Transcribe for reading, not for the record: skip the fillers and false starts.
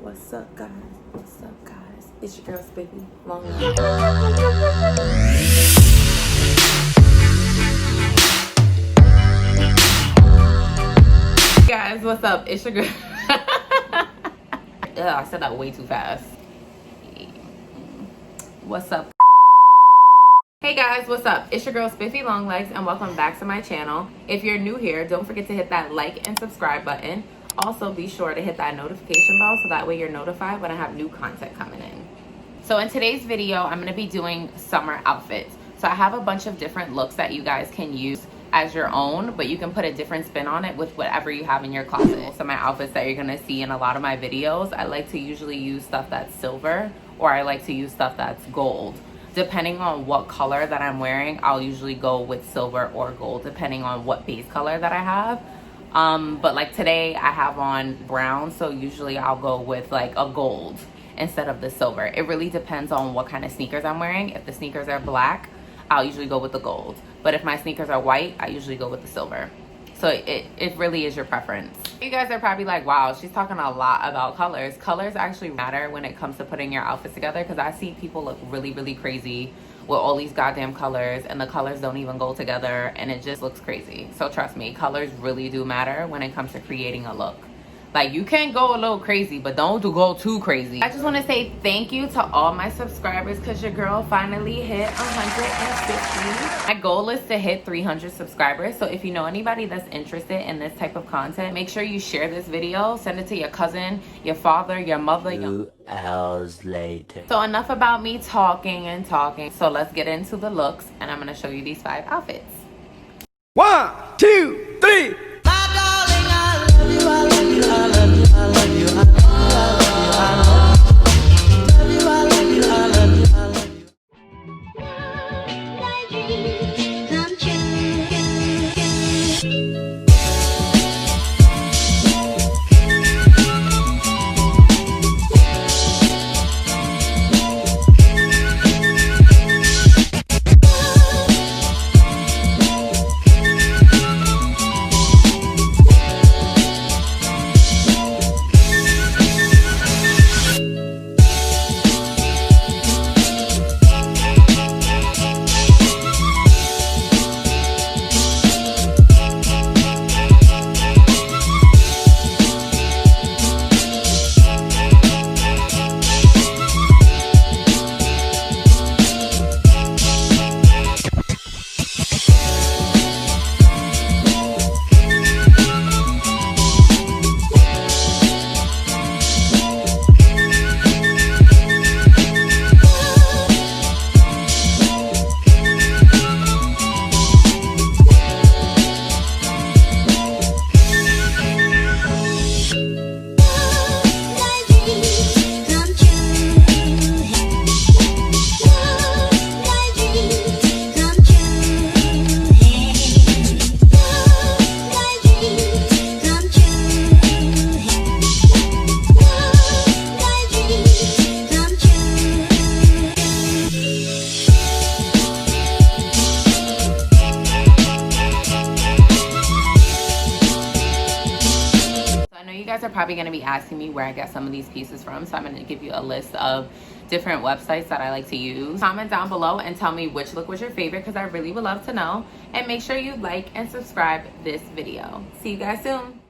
What's up, guys? What's up, guys? It's your girl, Spiffy. Long life. Guys, what's up? It's your girl. Ugh, I said that way too fast. What's up? Hey guys, what's up? It's your girl Spiffy Longlegs and welcome back to my channel. If you're new here, don't forget to hit that like and subscribe button. Also, be sure to hit that notification bell so that way you're notified when I have new content coming in. So in today's video, I'm going to be doing summer outfits. So I have a bunch of different looks that you guys can use as your own, but you can put a different spin on it with whatever you have in your closet. So my outfits that you're going to see in a lot of my videos, I like to usually use stuff that's silver, or I like to use stuff that's gold. Depending on what color that I'm wearing, I'll usually go with silver or gold, depending on what base color that I have. But like today I have on brown, so usually I'll go with like a gold instead of the silver. It really depends on what kind of sneakers I'm wearing. If the sneakers are black, I'll usually go with the gold. But if my sneakers are white, I usually go with the silver. So it really is your preference. You guys are probably like, wow, she's talking a lot about colors. Colors actually matter when it comes to putting your outfits together, because I see people look really, really crazy with all these goddamn colors and the colors don't even go together and it just looks crazy. So trust me, colors really do matter when it comes to creating a look. Like, you can go a little crazy, but don't go too crazy. I just want to say thank you to all my subscribers, because your girl finally hit 150. My goal is to hit 300 subscribers. So if you know anybody that's interested in this type of content, make sure you share this video. Send it to your cousin, your father, your mother. 2 hours later. So enough about me talking and talking. So let's get into the looks, and I'm going to show you these 5 outfits. 1, 2, 3. Are probably going to be asking me where I get some of these pieces from, so I'm going to give you a list of different websites that I like to use. Comment down below and tell me which look was your favorite, because I really would love to know. And make sure you like and subscribe this video. See you guys soon.